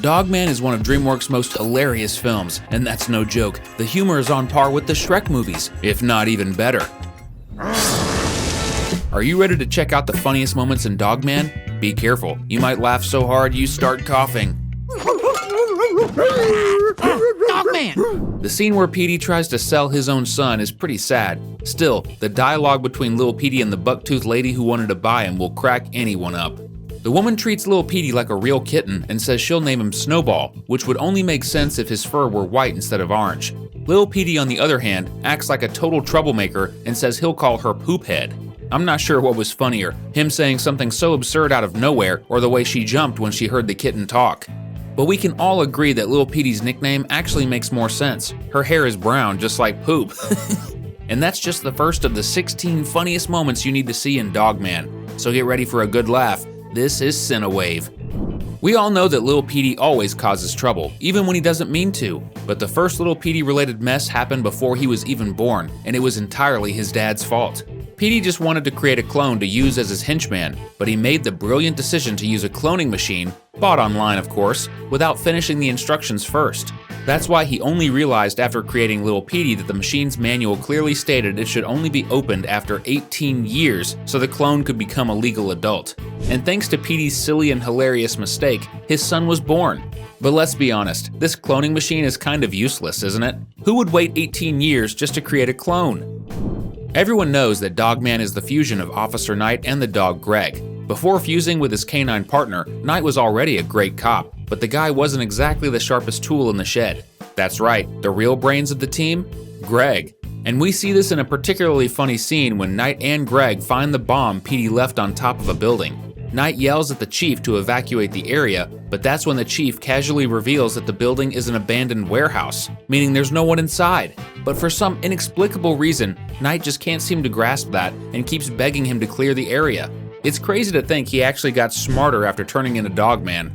Dogman is one of DreamWorks' most hilarious films, and that's no joke. The humor is on par with the Shrek movies, if not even better. Are you ready to check out the funniest moments in Dogman? Be careful, you might laugh so hard you start coughing. Dogman! The scene where Petey tries to sell his own son is pretty sad. Still, the dialogue between Lil Petey and the buck-toothed lady who wanted to buy him will crack anyone up. The woman treats Lil Petey like a real kitten and says she'll name him Snowball, which would only make sense if his fur were white instead of orange. Lil Petey, on the other hand, acts like a total troublemaker and says he'll call her Poophead. I'm not sure what was funnier, him saying something so absurd out of nowhere or the way she jumped when she heard the kitten talk. But we can all agree that Lil Petey's nickname actually makes more sense. Her hair is brown just like poop. And that's just the first of the 16 funniest moments you need to see in Dogman. So get ready for a good laugh. This is Cinewave. We all know that Lil Petey always causes trouble, even when he doesn't mean to. But the first Lil Petey related mess happened before he was even born, and it was entirely his dad's fault. Petey just wanted to create a clone to use as his henchman, but he made the brilliant decision to use a cloning machine, bought online of course, without finishing the instructions first. That's why he only realized after creating Lil Petey that the machine's manual clearly stated it should only be opened after 18 years so the clone could become a legal adult. And thanks to Petey's silly and hilarious mistake, his son was born. But let's be honest, this cloning machine is kind of useless, isn't it? Who would wait 18 years just to create a clone? Everyone knows that Dogman is the fusion of Officer Knight and the dog Greg. Before fusing with his canine partner, Knight was already a great cop, but the guy wasn't exactly the sharpest tool in the shed. That's right, the real brains of the team? Greg. And we see this in a particularly funny scene when Knight and Greg find the bomb Petey left on top of a building. Knight yells at the chief to evacuate the area, but that's when the chief casually reveals that the building is an abandoned warehouse, meaning there's no one inside. But for some inexplicable reason, Knight just can't seem to grasp that and keeps begging him to clear the area. It's crazy to think he actually got smarter after turning into Dogman.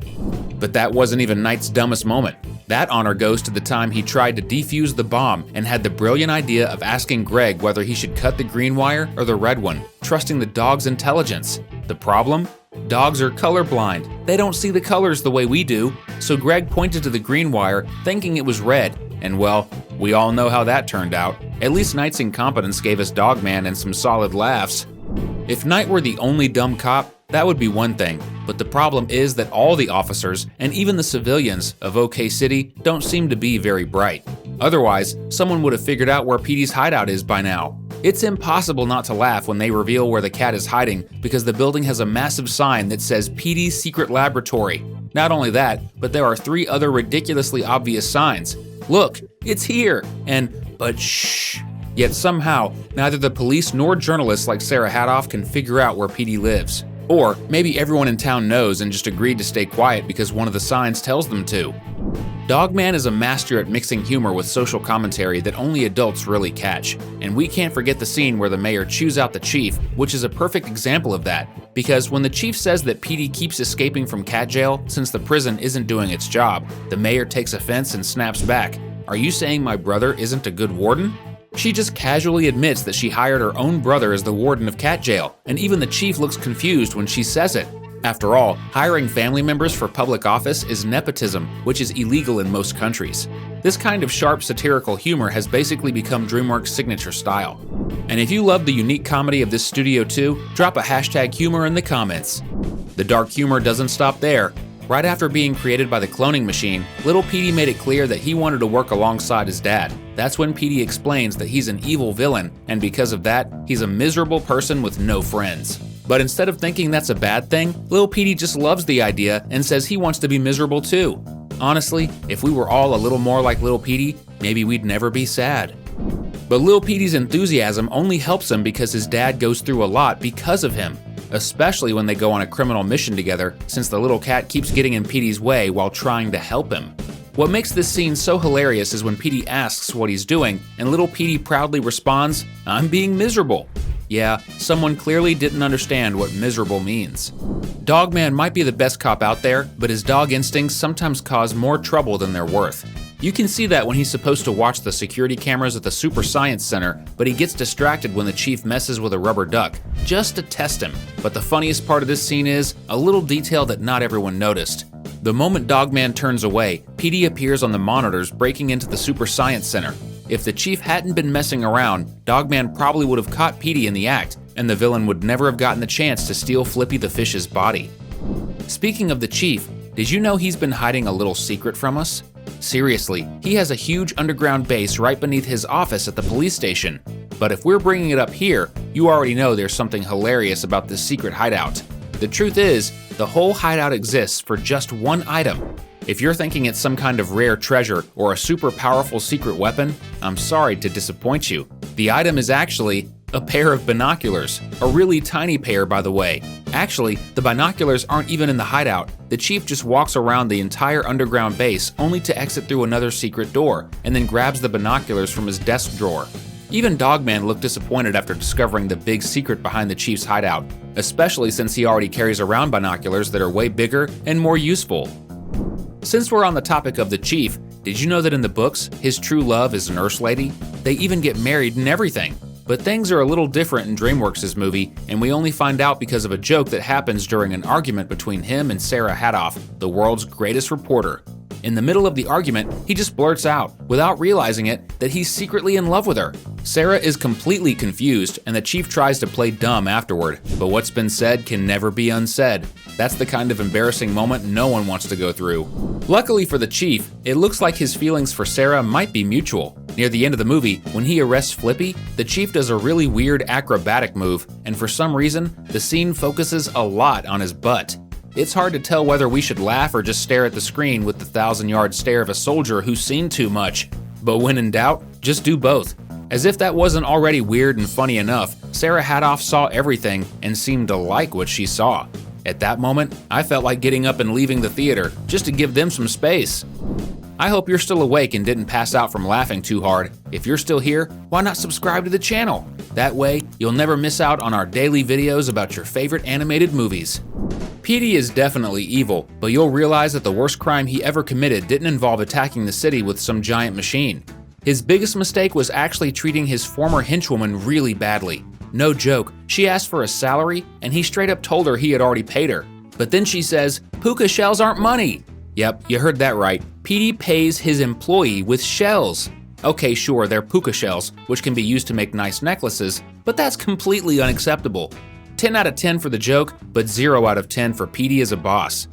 But that wasn't even Knight's dumbest moment. That honor goes to the time he tried to defuse the bomb and had the brilliant idea of asking Greg whether he should cut the green wire or the red one, trusting the dog's intelligence. The problem? Dogs are colorblind. They don't see the colors the way we do. So Greg pointed to the green wire, thinking it was red. And well, we all know how that turned out. At least Knight's incompetence gave us Dogman and some solid laughs. If Knight were the only dumb cop, that would be one thing. But the problem is that all the officers, and even the civilians, of OK City don't seem to be very bright. Otherwise, someone would have figured out where Petey's hideout is by now. It's impossible not to laugh when they reveal where the cat is hiding because the building has a massive sign that says Petey's Secret Laboratory. Not only that, but there are 3 other ridiculously obvious signs. Look, it's here, and but shh. Yet somehow, neither the police nor journalists like Sarah Hadoff can figure out where Petey lives. Or maybe everyone in town knows and just agreed to stay quiet because one of the signs tells them to. Dogman is a master at mixing humor with social commentary that only adults really catch. And we can't forget the scene where the mayor chews out the chief, which is a perfect example of that. Because when the chief says that Petey keeps escaping from cat jail since the prison isn't doing its job, the mayor takes offense and snaps back. Are you saying my brother isn't a good warden? She just casually admits that she hired her own brother as the warden of cat jail, and even the chief looks confused when she says it. After all, hiring family members for public office is nepotism, which is illegal in most countries. This kind of sharp satirical humor has basically become DreamWorks' signature style. And if you love the unique comedy of this studio too, drop a hashtag humor in the comments. The dark humor doesn't stop there. Right after being created by the cloning machine, Little Petey made it clear that he wanted to work alongside his dad. That's when Petey explains that he's an evil villain, and because of that, he's a miserable person with no friends. But instead of thinking that's a bad thing, Lil Petey just loves the idea and says he wants to be miserable too. Honestly, if we were all a little more like Lil Petey, maybe we'd never be sad. But Lil Petey's enthusiasm only helps him because his dad goes through a lot because of him. Especially when they go on a criminal mission together, since the little cat keeps getting in Petey's way while trying to help him. What makes this scene so hilarious is when Petey asks what he's doing, and little Petey proudly responds, "I'm being miserable." Yeah, someone clearly didn't understand what miserable means. Dogman might be the best cop out there, but his dog instincts sometimes cause more trouble than they're worth. You can see that when he's supposed to watch the security cameras at the Super Science Center, but he gets distracted when the chief messes with a rubber duck, just to test him. But the funniest part of this scene is a little detail that not everyone noticed. The moment Dogman turns away, Petey appears on the monitors breaking into the Super Science Center. If the chief hadn't been messing around, Dogman probably would have caught Petey in the act, and the villain would never have gotten the chance to steal Flippy the Fish's body. Speaking of the chief, did you know he's been hiding a little secret from us? Seriously, he has a huge underground base right beneath his office at the police station. But if we're bringing it up here, you already know there's something hilarious about this secret hideout. The truth is, the whole hideout exists for just one item. If you're thinking it's some kind of rare treasure or a super powerful secret weapon, I'm sorry to disappoint you. The item is actually a pair of binoculars, a really tiny pair by the way. Actually, the binoculars aren't even in the hideout. The chief just walks around the entire underground base only to exit through another secret door, and then grabs the binoculars from his desk drawer. Even Dogman looked disappointed after discovering the big secret behind the chief's hideout, especially since he already carries around binoculars that are way bigger and more useful. Since we're on the topic of the chief, did you know that in the books, his true love is Nurse Lady? They even get married and everything. But things are a little different in DreamWorks' movie, and we only find out because of a joke that happens during an argument between him and Sarah Hadoff, the world's greatest reporter. In the middle of the argument, he just blurts out, without realizing it, that he's secretly in love with her. Sarah is completely confused, and the chief tries to play dumb afterward, but what's been said can never be unsaid. That's the kind of embarrassing moment no one wants to go through. Luckily for the chief, it looks like his feelings for Sarah might be mutual. Near the end of the movie, when he arrests Flippy, the chief does a really weird acrobatic move, and for some reason, the scene focuses a lot on his butt. It's hard to tell whether we should laugh or just stare at the screen with the 1,000-yard stare of a soldier who's seen too much. But when in doubt, just do both. As if that wasn't already weird and funny enough, Sarah Hadoff saw everything and seemed to like what she saw. At that moment, I felt like getting up and leaving the theater, just to give them some space. I hope you're still awake and didn't pass out from laughing too hard. If you're still here, why not subscribe to the channel? That way, you'll never miss out on our daily videos about your favorite animated movies. Petey is definitely evil, but you'll realize that the worst crime he ever committed didn't involve attacking the city with some giant machine. His biggest mistake was actually treating his former henchwoman really badly. No joke, she asked for a salary, and he straight up told her he had already paid her. But then she says, "Puka shells aren't money." Yep, you heard that right. Petey pays his employee with shells. Okay, sure, they're puka shells, which can be used to make nice necklaces, but that's completely unacceptable. 10 out of 10 for the joke, but 0 out of 10 for Petey as a boss.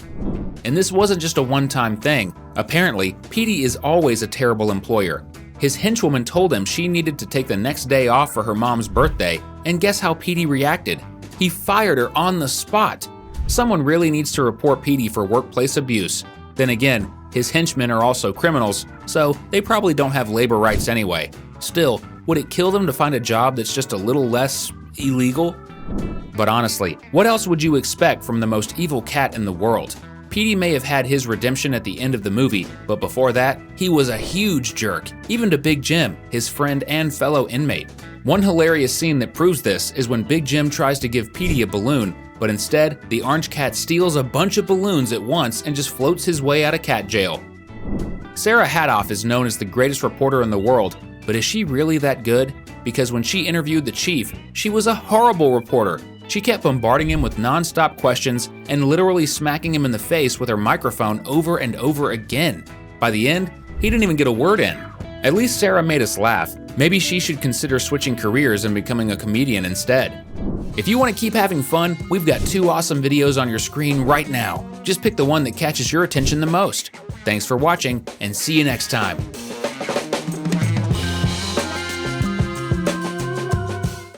And this wasn't just a one-time thing. Apparently, Petey is always a terrible employer. His henchwoman told him she needed to take the next day off for her mom's birthday, and guess how Petey reacted? He fired her on the spot. Someone really needs to report Petey for workplace abuse. Then again, his henchmen are also criminals, so they probably don't have labor rights anyway. Still, would it kill them to find a job that's just a little less illegal? But honestly, what else would you expect from the most evil cat in the world? Petey may have had his redemption at the end of the movie, but before that, he was a huge jerk, even to Big Jim, his friend and fellow inmate. One hilarious scene that proves this is when Big Jim tries to give Petey a balloon, but instead, the orange cat steals a bunch of balloons at once and just floats his way out of cat jail. Sarah Hadoff is known as the greatest reporter in the world, but is she really that good? Because when she interviewed the chief, she was a horrible reporter. She kept bombarding him with non-stop questions and literally smacking him in the face with her microphone over and over again. By the end, he didn't even get a word in. At least Sarah made us laugh. Maybe she should consider switching careers and becoming a comedian instead. If you want to keep having fun, we've got 2 awesome videos on your screen right now. Just pick the one that catches your attention the most. Thanks for watching, and see you next time.